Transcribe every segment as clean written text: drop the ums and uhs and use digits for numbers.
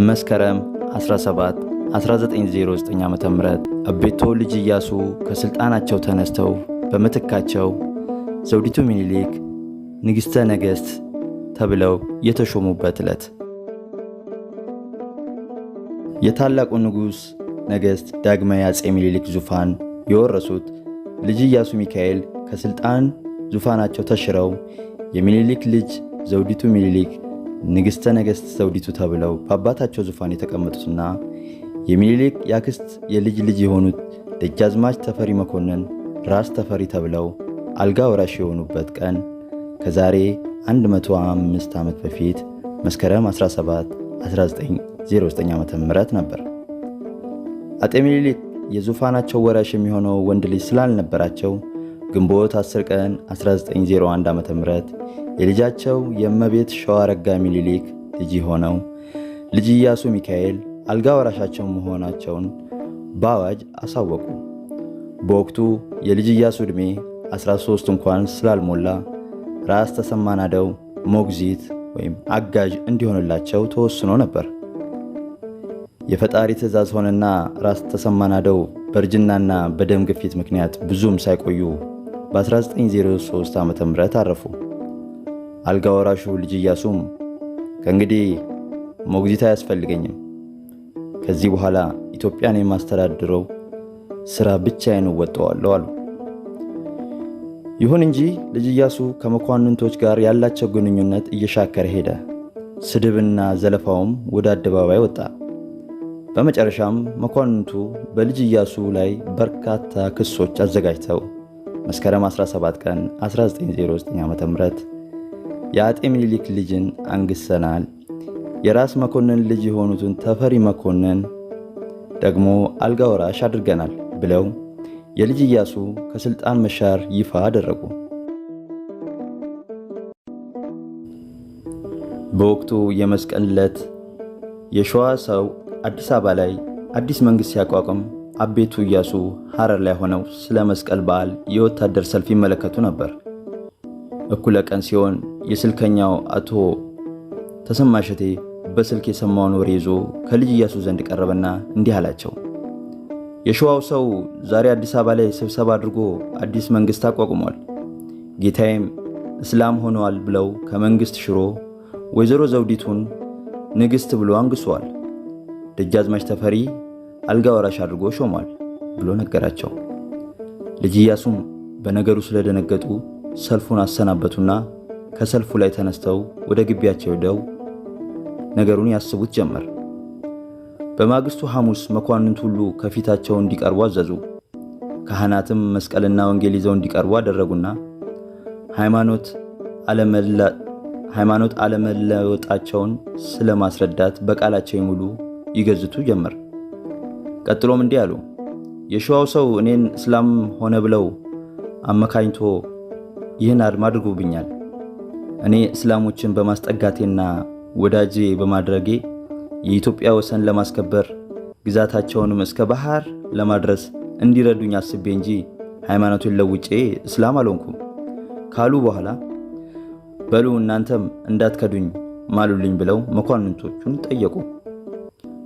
መስከረም 17 1909 ዓ.ም አቤቶ ልጅ ኢያሱ ከስልጣናቸው ተነስተው በመተካቸው ዘውዲቱ ሚኒሊክ ንግሥተ ነገሥት ተብለው የተሾሙበት ዕለት። የታላቁ ንጉሥ ነገሥት ዳግማዊ አፄ ሚኒሊክ ዙፋን የወረሱት ልጅ ኢያሱ ሚካኤል ከስልጣን ዙፋናቸው ተሽረው የሚኒሊክ ልጅ ዘውዲቱ ሚኒሊክ ንግሥተ ነገሥት ዘውዲቱ ተብለው በአባታቸው ዙፋን የተቀመጡትና የሚኒሊክ ያክስት የልጅ ልጅ የሆኑት ደጃዝማች ተፈሪ መኮንን ራስ ተፈሪ ተብለው አልጋ ወራሽ የሆኑበት ቀን ከዛሬ 105 ዓመት በፊት መስከረም 17 1909 ዓ.ም ነበር። አጤ ሚኒሊክ የዙፋናቸው ወራሽ የሚሆነው ወንድ ልጅ ስላልነበራቸው ግንቦት 10 ቀን 1901 ዓ.ም የልጃቸው የእመቤት ሸዋረጋ ሚኒሊክ ልጅ ሆነው ልጅ ኢያሱ ሚካኤል አልጋ ወራሻቸው መሆናቸውን በአዋጅ አሳወቁ። በወቅቱ የልጅ ኢያሱ ዕድሜ 13 እንኳን ስላልሞላ ራስ ተሰማ ናደው ሞግዚት ወይም አጋዥ እንዲሆንላቸው ተወስኖ ነበር። የፈጣሪ ትእዛዝ ሆነና ራስ ተሰማ ናደው በእርጅናና በደም ግፊት ምክንያት ብዙም ሳይቆዩ በ1903 ዓ.ም አረፉ። አልጋ ወራሹ ልጅ ኢያሱም ከእንግዲህ ሞግዚት አያስፈልገኝም፣ ከዚህ በኋላ ኢትዮጵያን የማስተዳድረው ሥራ ብቻዬን እወጣዋለሁ አሉ። ይሁን እንጂ ልጅ ኢያሱ ከመኳንንቶች ጋር ያላቸው ግንኙነት እየሻከረ ሄደ። ስድብና ዘለፋውም ወደ አደባባይ ወጣ። በመጨረሻም መኳንንቱ በልጅ ኢያሱ ላይ በርካታ ክሶች አዘጋጅተው መስከረም 17 ቀን 1909 ዓ.ም የአጤ ሚኒሊክ ልጅን አንግሰናል፣ የራስ መኮንን ልጅ የሆኑትን ተፈሪ መኮንን ደግሞ አልጋ ወራሽ አድርገናል ብለው የልጅ ኢያሱ ከስልጣን መሻር ይፋ አደረጉ። በወቅቱ የመስቀል ዕለት የሸዋ ሰው አዲስ አበባ ላይ አዲስ መንግሥት ሲያቋቁም አቤቱ ኢያሱ ሐረር ላይ ሆነው ስለ መስቀል በዓል የወታደር ሰልፍ ይመለከቱ ነበር። እኩለ ቀን ሲሆን የስልከኛው አቶ ተሰማ እሸቴ በስልክ የሰማውን ወሬ ይዞ ከልጅ ኢያሱ ዘንድ ቀረበና እንዲህ አላቸው። የሸዋው ሰው ዛሬ አዲስ አበባ ላይ ስብሰባ አድርጎ አዲስ መንግሥት አቋቁሟል። ጌታዬም እስላም ሆነዋል ብለው ከመንግሥት ሽሮ ወይዘሮ ዘውዲቱን ንግሥት ብሎ አንግሷል። ደጃዝማች ተፈሪ አልጋ ወራሽ አድርጎ ሾሟል ብሎ ነገራቸው። ልጅ ኢያሱም በነገሩ ስለደነገጡ ሰልፉን አሰናበቱና ከሰልፉ ላይ ተነስተው ወደ ግቢያቸው ሄደው ነገሩን ያስቡት ጀመር። በማግስቱ ሐሙስ መኳንንት ሁሉ ከፊታቸው እንዲቀርቡ አዘዙ። ካህናትም መስቀልና ወንጌል ይዘው እንዲቀርቡ አደረጉና ሃይማኖት አለመለወጣቸውን ስለማስረዳት በቃላቸው ይሙሉ ይገዝቱ ጀመር። ቀጥሎም እንዲህ አሉ። የሸዋው ሰው እኔን እስላም ሆነ ብለው አመካኝቶ ይህን አድማ አድርጎብኛል። እኔ እስላሞችን በማስጠጋቴና ወዳጄ በማድረጌ የኢትዮጵያ ወሰን ለማስከበር ግዛታቸውንም እስከ ባህር ለማድረስ እንዲረዱኝ አስቤ እንጂ ሃይማኖቱን ለውጬ እስላም አልሆንኩም ካሉ በኋላ በሉ እናንተም እንዳትከዱኝ ማሉልኝ ብለው መኳንንቶቹን ጠየቁ።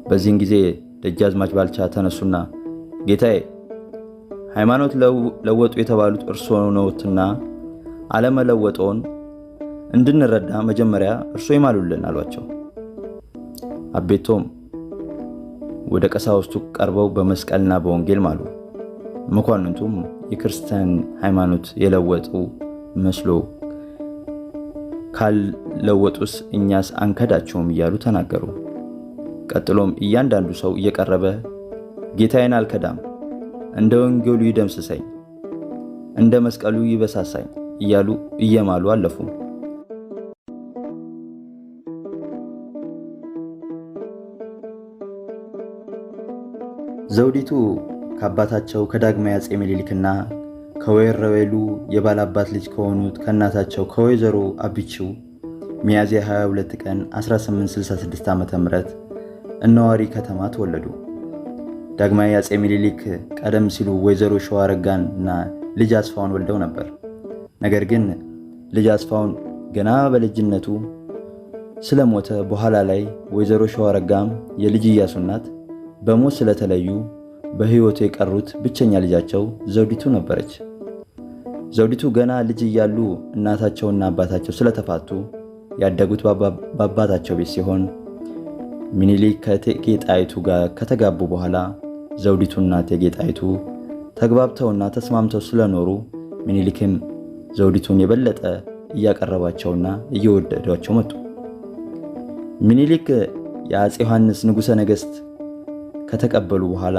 በዚህን ጊዜ ደጃዝማች ባልቻ ተነሱና ጌታዬ ሃይማኖት ለወጡ የተባሉት እርስዎ ነዎትና አለመለወጦን እንድንረዳ መጀመሪያ እርስዎ ይማሉልን አሏቸው። አቤቶም ወደ ቀሳውስቱ ቀርበው በመስቀልና በወንጌል ማሉ። መኳንንቱም የክርስቲያን ሃይማኖት የለወጡ መስሎ ካልለወጡስ እኛስ አንከዳቸውም እያሉ ተናገሩ። ቀጥሎም እያንዳንዱ ሰው እየቀረበ ጌታዬን አልከዳም፣ እንደ ወንጌሉ ይደምስሰኝ፣ እንደ መስቀሉ ይበሳሳኝ እያሉ እየማሉ አለፉ። ዘውዲቱ ከአባታቸው ከዳግማዊ አፄ ሚኒሊክና ከወይረወይሉ የባላባት ልጅ ከሆኑት ከእናታቸው ከወይዘሮ አቢቺው ሚያዝያ 22 ቀን 1866 ዓ.ም እነዋሪ ከተማ ተወለዱ። ዳግማዊ አፄ ሚኒሊክ ቀደም ሲሉ ወይዘሮ ሸዋረጋንና ልጅ አስፋውን ወልደው ነበር። ነገር ግን ልጅ አስፋውን ገና በልጅነቱ ስለሞተ በኋላ ላይ ወይዘሮ ሸዋረጋም የልጅ ኢያሱ እናት በሞት ስለተለዩ በሕይወቱ የቀሩት ብቸኛ ልጃቸው ዘውዲቱ ነበረች። ዘውዲቱ ገና ልጅ እያሉ እናታቸውና አባታቸው ስለተፋቱ ያደጉት በአባታቸው ቤት ሲሆን ሚኒሊክ ከእቴጌ ጣይቱ ጋር ከተጋቡ በኋላ ዘውዲቱና እቴጌ ጣይቱ ተግባብተውና ተስማምተው ስለኖሩ ሚኒሊክም ዘውዲቱን የበለጠ እያቀረባቸውና እየወደዷቸው መጡ። ሚኒሊክ የአፄ ዮሐንስ ንጉሠ ነገሥት ከተቀበሉ በኋላ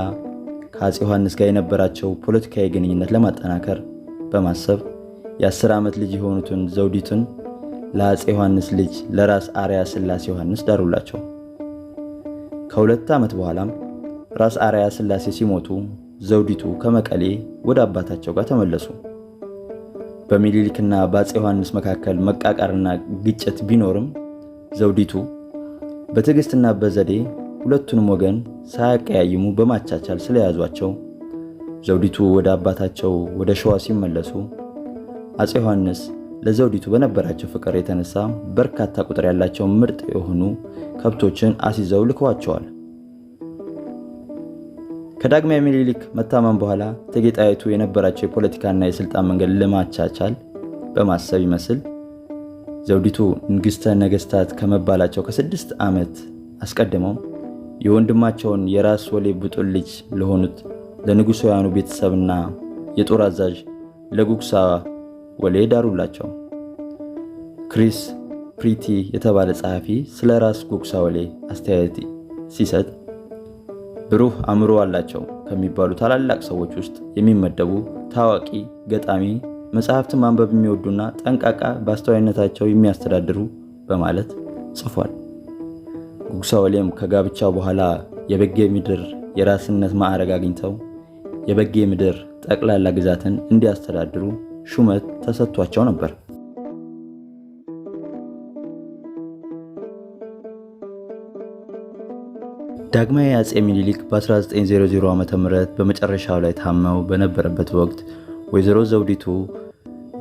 ከአፄ ዮሐንስ ጋር የነበራቸው ፖለቲካዊ ግንኙነት ለማጠናከር በማሰብ የ10 ዓመት ልጅ የሆኑትን ዘውዲቱን ለአፄ ዮሐንስ ልጅ ለራስ አርያ ሥላሴ ዮሐንስ ዳሩላቸው። ከ2 ዓመት በኋላም ራስ አርያ ሥላሴ ሲሞቱ ዘውዲቱ ከመቀሌ ወደ አባታቸው ጋር ተመለሱ። በሚኒሊክና በአፄ ዮሐንስ መካከል መቃቃርና ግጭት ቢኖርም ዘውዲቱ በትዕግስትና በዘዴ ሁለቱንም ወገን ሳያቀያይሙ በማቻቻል ስለያዟቸው ዘውዲቱ ወደ አባታቸው ወደ ሸዋ ሲመለሱ አፄ ዮሐንስ ለዘውዲቱ በነበራቸው ፍቅር የተነሳ በርካታ ቁጥር ያላቸው ምርጥ የሆኑ ከብቶችን አስይዘው ልከዋቸዋል። ከዳግማዊ ሚኒሊክ መታመን በኋላ እቴጌ ጣይቱ የነበራቸው የፖለቲካና የስልጣን መንገድ ለማቻቻል በማሰብ ይመስል ዘውዲቱ ንግሥተ ነገሥታት ከመባላቸው ከ6 ዓመት አስቀድመው የወንድማቸውን የራስ ወሌ ብጡል ልጅ ለሆኑት ለንጉሳውያኑ ቤተሰብና የጦር አዛዥ ለጉግሳ ወሌ ዳሩላቸው። ክሪስ ፕሪቲ የተባለ ጸሐፊ ስለ ራስ ጉግሳ ወሌ አስተያየት ሲሰጥ ብሩህ አእምሮ አላቸው ከሚባሉ ታላላቅ ሰዎች ውስጥ የሚመደቡ ታዋቂ ገጣሚ፣ መጽሐፍትን ማንበብ የሚወዱና ጠንቃቃ በአስተዋይነታቸው የሚያስተዳድሩ በማለት ጽፏል። ጉግሳ ወሌም ከጋብቻው በኋላ የበጌ ምድር የራስነት ማዕረግ አግኝተው የበጌ ምድር ጠቅላላ ግዛትን እንዲያስተዳድሩ ሹመት ተሰጥቷቸው ነበር። ዳግማዊ አፄ ሚኒሊክ በ1900 ዓ.ም በመጨረሻው ላይ ታመው በነበረበት ወቅት ወይዘሮ ዘውዲቱ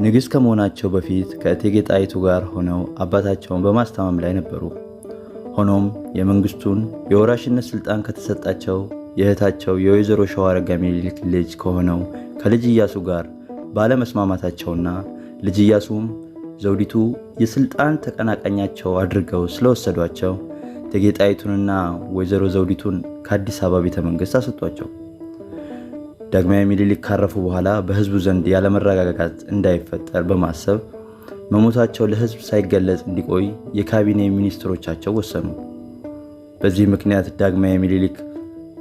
ንግሥት ከመሆናቸው በፊት ከእቴጌ ጣይቱ ጋር ሆነው አባታቸውን በማስታመም ላይ ነበሩ። ሆኖም የመንግስቱን የወራሽነት ስልጣን ከተሰጣቸው የእህታቸው የወይዘሮ ሸዋረጋ ሚኒሊክ ልጅ ከሆነው ከልጅ ኢያሱ ጋር ባለመስማማታቸውና ልጅ ኢያሱም ዘውዲቱ የስልጣን ተቀናቃኛቸው አድርገው ስለወሰዷቸው እቴጌ ጣይቱንና ወይዘሮ ዘውዲቱን ከአዲስ አበባ ቤተ መንግስት አሰጧቸው። ዳግማዊ ሚኒሊክ ካረፉ በኋላ በህዝቡ ዘንድ ያለመረጋጋት እንዳይፈጠር በማሰብ መሞታቸው ለህዝብ ሳይገለጽ እንዲቆይ የካቢኔ ሚኒስትሮቻቸው ወሰኑ። በዚህ ምክንያት ዳግማዊ ሚኒሊክ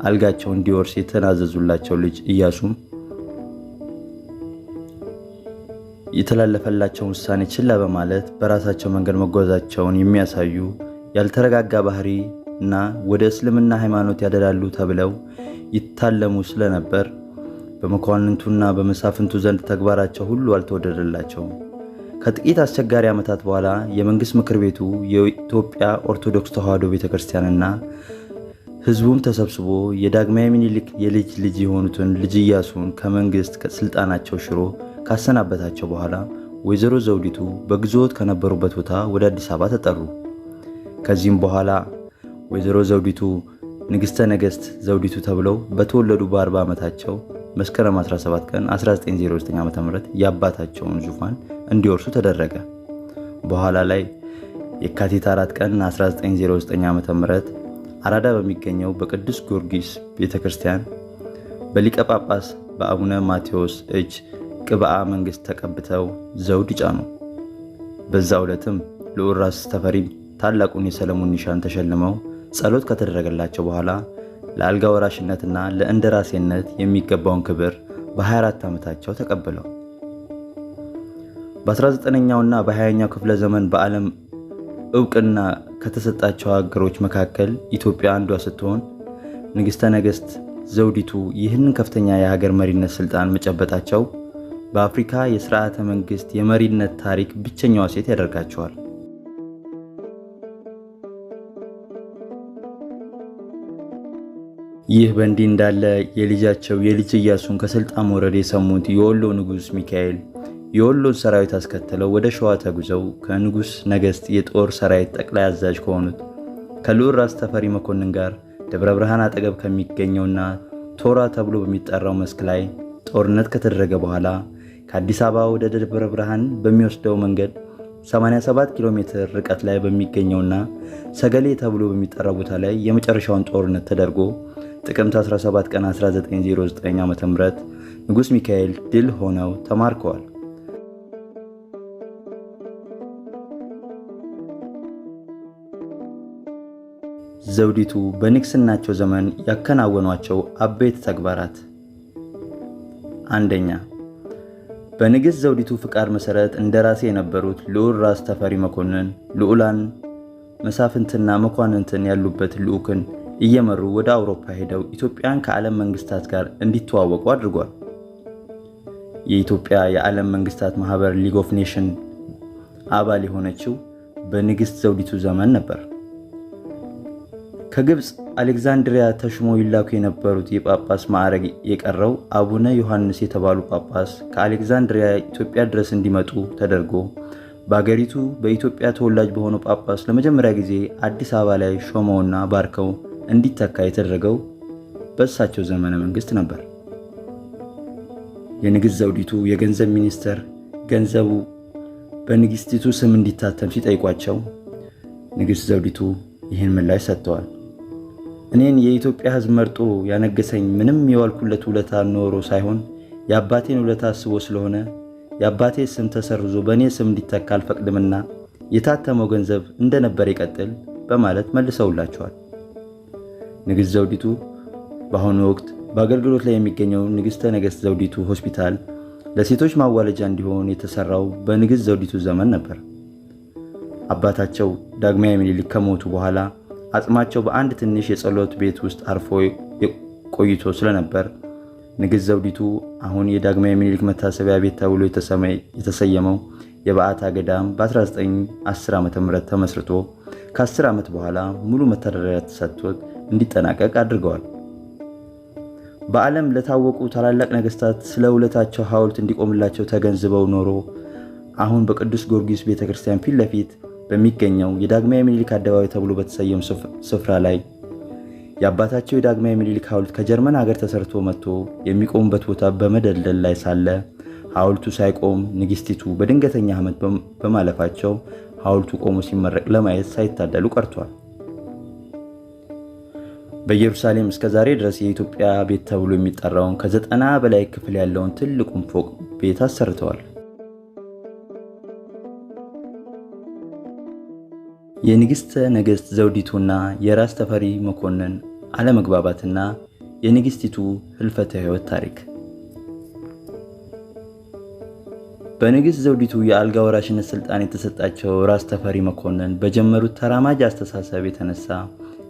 አልጋቸው እንዲወርስ የተናዘዙላቸው ልጅ ኢያሱም የተላለፈላቸውን ውሳኔ ችላ በማለት በራሳቸው መንገድ መጓዛቸውን የሚያሳዩ ያልተረጋጋ ባህሪ እና ወደ እስልምና ሃይማኖት ያደላሉ ተብለው ይታለሙ ስለነበር በመኳንንቱና በመሳፍንቱ ዘንድ ተግባራቸው ሁሉ አልተወደደላቸውም። ከጥቂት አስቸጋሪ ዓመታት በኋላ የመንግስት ምክር ቤቱ የኢትዮጵያ ኦርቶዶክስ ተዋሕዶ ቤተክርስቲያንና ህዝቡም ተሰብስቦ የዳግማዊ ሚኒሊክ የልጅ ልጅ የሆኑትን ልጅ ኢያሱን ከመንግስት ስልጣናቸው ሽሮ ካሰናበታቸው በኋላ ወይዘሮ ዘውዲቱ በግዞት ከነበሩበት ቦታ ወደ አዲስ አበባ ተጠሩ። ከዚህም በኋላ ወይዘሮ ዘውዲቱ ንግሥተ ነገሥት ዘውዲቱ ተብለው በተወለዱ በ40 ዓመታቸው መስከረም 17 ቀን 1909 ዓ.ም የአባታቸውን ዙፋን እንዲወርሱ ተደረገ። በኋላ ላይ የካቲት 4 ቀን 1909 ዓ.ም አራዳ በሚገኘው በቅዱስ ጊዮርጊስ ቤተክርስቲያን በሊቀ ጳጳስ በአቡነ ማቴዎስ እጅ ቅብአ መንግስት ተቀብተው ዘውድ ጫኑ። በዛው ዕለትም ልዑል ራስ ተፈሪ ታላቁን የሰለሞን ኒሻን ተሸልመው ጸሎት ከተደረገላቸው በኋላ ለአልጋ ወራሽነትና ለእንደራሴነት የሚገባውን ክብር በ24 ዓመታቸው ተቀብለው በ19ኛውና በ20ኛው ክፍለ ዘመን በዓለም ዕውቅና ከተሰጣቸው ሀገሮች መካከል ኢትዮጵያ አንዷ ስትሆን ንግሥተ ነገሥት ዘውዲቱ ይህንን ከፍተኛ የሀገር መሪነት ስልጣን መጨበጣቸው በአፍሪካ የሥርዓተ መንግስት የመሪነት ታሪክ ብቸኛዋ ሴት ያደርጋቸዋል። ይህ በእንዲህ እንዳለ የልጃቸው የልጅ ኢያሱን ከስልጣን መውረድ የሰሙት የወሎ ንጉሥ ሚካኤል የወሎን ሰራዊት አስከትለው ወደ ሸዋ ተጉዘው ከንጉሥ ነገሥት የጦር ሰራዊት ጠቅላይ አዛዥ ከሆኑት ከልዑል ራስ ተፈሪ መኮንን ጋር ደብረ ብርሃን አጠገብ ከሚገኘውና ቶራ ተብሎ በሚጠራው መስክ ላይ ጦርነት ከተደረገ በኋላ ከአዲስ አበባ ወደ ደብረ ብርሃን በሚወስደው መንገድ 87 ኪሎ ሜትር ርቀት ላይ በሚገኘውና ሰገሌ ተብሎ በሚጠራው ቦታ ላይ የመጨረሻውን ጦርነት ተደርጎ ጥቅምት 17 ቀን 1909 ዓ.ም ንጉሥ ሚካኤል ድል ሆነው ተማርከዋል። ዘውዲቱ በንግስናቸው ዘመን ያከናወኗቸው አበይት ተግባራት። አንደኛ፣ በንግሥት ዘውዲቱ ፍቃድ መሰረት እንደራሴ የነበሩት ልዑል ራስ ተፈሪ መኮንን ልዑላን መሳፍንትና መኳንንትን ያሉበት ልዑክን እየመሩ ወደ አውሮፓ ሄደው ኢትዮጵያን ከዓለም መንግስታት ጋር እንዲተዋወቁ አድርጓል። የኢትዮጵያ የዓለም መንግስታት ማህበር ሊግ ኦፍ ኔሽን አባል የሆነችው በንግሥት ዘውዲቱ ዘመን ነበር። ከግብፅ አሌክዛንድሪያ ተሹመው ይላኩ የነበሩት የጳጳስ ማዕረግ የቀረው አቡነ ዮሐንስ የተባሉ ጳጳስ ከአሌክዛንድሪያ ኢትዮጵያ ድረስ እንዲመጡ ተደርጎ በአገሪቱ በኢትዮጵያ ተወላጅ በሆነው ጳጳስ ለመጀመሪያ ጊዜ አዲስ አበባ ላይ ሾመውና ባርከው እንዲተካ የተደረገው በእሳቸው ዘመነ መንግስት ነበር። የንግሥት ዘውዲቱ የገንዘብ ሚኒስተር ገንዘቡ በንግሥቲቱ ስም እንዲታተም ሲጠይቋቸው ንግሥት ዘውዲቱ ይህን ምላሽ ሰጥተዋል። እኔን የኢትዮጵያ ሕዝብ መርጦ ያነገሰኝ ምንም የዋልኩለት ውለታ ኖሮ ሳይሆን የአባቴን ውለታ አስቦ ስለሆነ የአባቴ ስም ተሰርዞ በእኔ ስም እንዲተካ አልፈቅድምና የታተመው ገንዘብ እንደነበር ይቀጥል በማለት መልሰውላቸዋል። ንግሥት ዘውዲቱ በአሁኑ ወቅት በአገልግሎት ላይ የሚገኘው ንግሥተ ነገሥት ዘውዲቱ ሆስፒታል ለሴቶች ማዋለጃ እንዲሆን የተሰራው በንግሥት ዘውዲቱ ዘመን ነበር። አባታቸው ዳግማዊ ምኒልክ ከሞቱ በኋላ አጽማቸው በአንድ ትንሽ የጸሎት ቤት ውስጥ አርፎ ቆይቶ ስለነበር ንግሥት ዘውዲቱ አሁን የዳግማዊ ምኒልክ መታሰቢያ ቤት ተብሎ የተሰየመው የበዓታ ገዳም በ1910 ዓ.ም ተመስርቶ ከ10 ዓመት በኋላ ሙሉ መተዳደሪያ ተሰጥቶት እንዲጠናቀቅ አድርገዋል። በዓለም ለታወቁ ታላላቅ ነገሥታት ስለ ውለታቸው ሐውልት እንዲቆምላቸው ተገንዝበው ኖሮ አሁን በቅዱስ ጊዮርጊስ ቤተክርስቲያን ፊት ለፊት በሚገኘው የዳግማዊ ምኒልክ አደባባይ ተብሎ በተሰየመው ስፍራ ላይ የአባታቸው የዳግማዊ ምኒልክ ሐውልት ከጀርመን ሀገር ተሰርቶ መጥቶ የሚቆምበት ቦታ በመደልደል ላይ ሳለ ሐውልቱ ሳይቆም ንግሥቲቱ በድንገተኛ ሕመም በማለፋቸው ሐውልቱ ቆሞ ሲመረቅ ለማየት ሳይታደሉ ቀርቷል። በኢየሩሳሌም እስከ ዛሬ ድረስ የኢትዮጵያ ቤት ተብሎ የሚጠራውን ከ90 በላይ ክፍል ያለውን ትልቁን ፎቅ ቤት አሰርተዋል። የንግሥተ ነገሥት ዘውዲቱና የራስ ተፈሪ መኮንን አለመግባባትና የንግሥቲቱ ህልፈተ ሕይወት ታሪክ። በንግሥት ዘውዲቱ የአልጋ ወራሽነት ስልጣን የተሰጣቸው ራስ ተፈሪ መኮንን በጀመሩት ተራማጅ አስተሳሰብ የተነሳ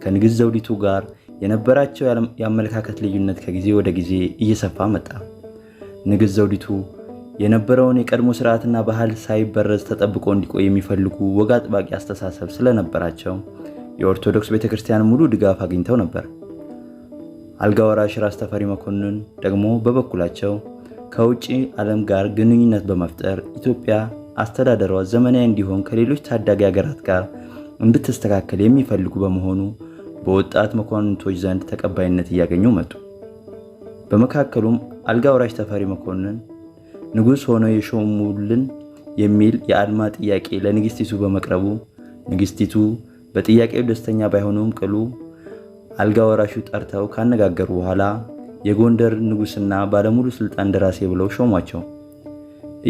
ከንግሥት ዘውዲቱ ጋር የነበራቸው የአመለካከት ልዩነት ከጊዜ ወደ ጊዜ እየሰፋ መጣ። ንግሥት ዘውዲቱ የነበረውን የቀድሞ ስርዓትና ባህል ሳይበረዝ ተጠብቆ እንዲቆይ የሚፈልጉ ወግ አጥባቂ አስተሳሰብ ስለነበራቸው የኦርቶዶክስ ቤተክርስቲያን ሙሉ ድጋፍ አግኝተው ነበር። አልጋ ወራሽ ራስ ተፈሪ መኮንን ደግሞ በበኩላቸው ከውጪ ዓለም ጋር ግንኙነት በመፍጠር ኢትዮጵያ አስተዳደሯ ዘመናዊ እንዲሆን ከሌሎች ታዳጊ ሀገራት ጋር እንድትስተካከል የሚፈልጉ በመሆኑ በወጣት መኳንንቶች ዘንድ ተቀባይነት እያገኙ መጡ። በመካከሉም አልጋ ወራሽ ተፈሪ መኮንን ንጉሥ ሆነው የሾሙልን የሚል የአድማ ጥያቄ ለንግሥቲቱ በመቅረቡ ንግሥቲቱ በጥያቄው ደስተኛ ባይሆኑም ቅሉ አልጋ ወራሹ ጠርተው ካነጋገሩ በኋላ የጎንደር ንጉሥና ባለሙሉ ስልጣን ደራሴ ብለው ሾሟቸው።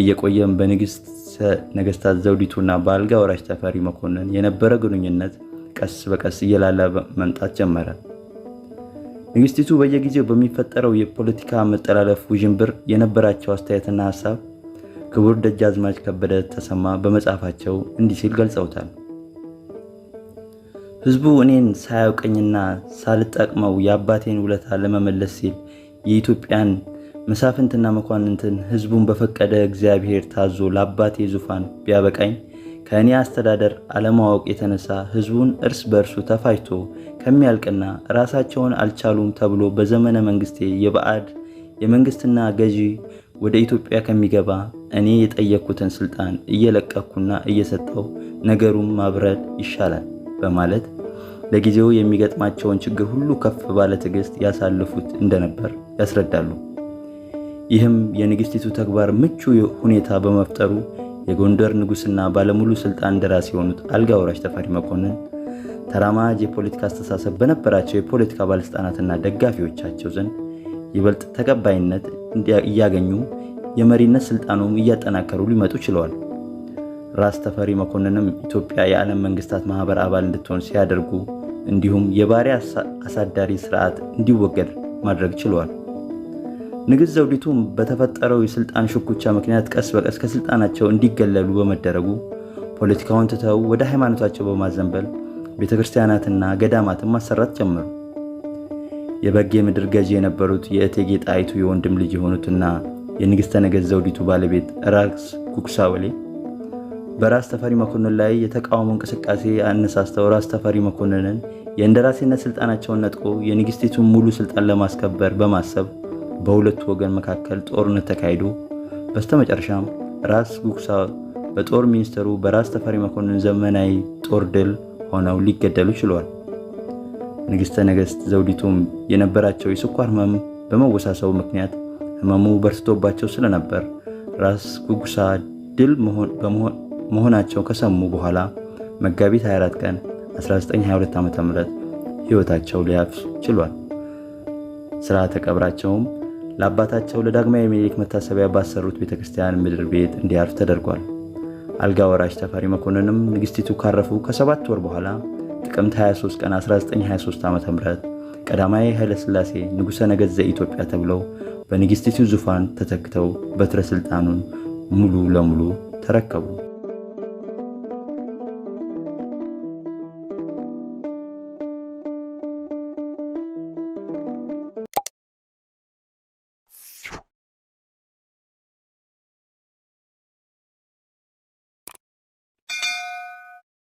እየቆየም በንግሥተ ነገሥታት ዘውዲቱና በአልጋ ወራሽ ተፈሪ መኮንን የነበረ ግንኙነት ቀስ በቀስ እየላላ መምጣት ጀመረ። ንግሥቲቱ በየጊዜው በሚፈጠረው የፖለቲካ መጠላለፍ ውዥንብር የነበራቸው አስተያየትና ሐሳብ ክቡር ደጃዝማች ከበደ ተሰማ በመጽሐፋቸው እንዲህ ሲል ገልጸውታል። ሕዝቡ እኔን ሳያውቀኝና ሳልጠቅመው የአባቴን ውለታ ለመመለስ ሲል የኢትዮጵያን መሳፍንትና መኳንንትን ሕዝቡን በፈቀደ እግዚአብሔር ታዞ ለአባቴ ዙፋን ቢያበቃኝ ከእኔ አስተዳደር አለማወቅ የተነሳ ሕዝቡን እርስ በእርሱ ተፋጅቶ ከሚያልቅና ራሳቸውን አልቻሉም ተብሎ በዘመነ መንግስቴ የባዕድ የመንግስትና ገዢ ወደ ኢትዮጵያ ከሚገባ እኔ የጠየቅኩትን ስልጣን እየለቀኩና እየሰጠው ነገሩን ማብረድ ይሻላል በማለት ለጊዜው የሚገጥማቸውን ችግር ሁሉ ከፍ ባለ ትዕግስት ያሳልፉት እንደነበር ያስረዳሉ። ይህም የንግስቲቱ ተግባር ምቹ ሁኔታ በመፍጠሩ የጎንደር ንጉስና ባለሙሉ ስልጣን ደራሲ የሆኑት አልጋ ወራሽ ተፈሪ መኮንን ተራማጅ የፖለቲካ አስተሳሰብ በነበራቸው የፖለቲካ ባለስልጣናትና ደጋፊዎቻቸው ዘንድ ይበልጥ ተቀባይነት እያገኙ የመሪነት ስልጣኑም እያጠናከሩ ሊመጡ ችለዋል። ራስ ተፈሪ መኮንንም ኢትዮጵያ የዓለም መንግስታት ማህበር አባል እንድትሆን ሲያደርጉ እንዲሁም የባሪያ አሳዳሪ ስርዓት እንዲወገድ ማድረግ ችለዋል። ንግሥት ዘውዲቱም በተፈጠረው የስልጣን ሽኩቻ ምክንያት ቀስ በቀስ ከስልጣናቸው እንዲገለሉ በመደረጉ ፖለቲካውን ትተው ወደ ሃይማኖታቸው በማዘንበል ቤተክርስቲያናትና ገዳማትን ማሰራት ጀመሩ። የበጌ ምድር ገዢ የነበሩት የእቴጌ ጣይቱ የወንድም ልጅ የሆኑትና የንግሥተ ነገሥት ዘውዲቱ ባለቤት ራስ ጉግሳ ወሌ በራስ ተፈሪ መኮንን ላይ የተቃውሞ እንቅስቃሴ አነሳስተው ራስ ተፈሪ መኮንንን የእንደራሴነት ስልጣናቸውን ነጥቆ የንግስቲቱን ሙሉ ስልጣን ለማስከበር በማሰብ በሁለቱ ወገን መካከል ጦርነት ተካሂዶ በስተመጨረሻም ራስ ጉግሳ በጦር ሚኒስትሩ በራስ ተፈሪ መኮንን ዘመናዊ ጦር ድል ሆነው ሊገደሉ ችለዋል። ንግሥተ ነገሥት ዘውዲቱም የነበራቸው የስኳር ህመም በመወሳሰቡ ምክንያት ህመሙ በርትቶባቸው ስለነበር ራስ ጉግሳ ድል መሆናቸው ከሰሙ በኋላ መጋቢት 24 ቀን 1922 ዓ.ም ሕይወታቸው ሊያልፍ ችሏል። ስርዓተ ቀብራቸውም ለአባታቸው ለዳግማዊ ምኒልክ መታሰቢያ ባሰሩት ቤተክርስቲያን ምድር ቤት እንዲያርፍ ተደርጓል። አልጋ ወራሽ ተፈሪ መኮንንም ንግስቲቱ ካረፉ ከ7 ወር በኋላ ጥቅምት 23 ቀን 1923 ዓ.ም ቀዳማዊ ኃይለ ሥላሴ ንጉሠ ነገሥት ዘኢትዮጵያ ተብለው በንግስቲቱ ዙፋን ተተክተው በትረ ስልጣኑን ሙሉ ለሙሉ ተረከቡ።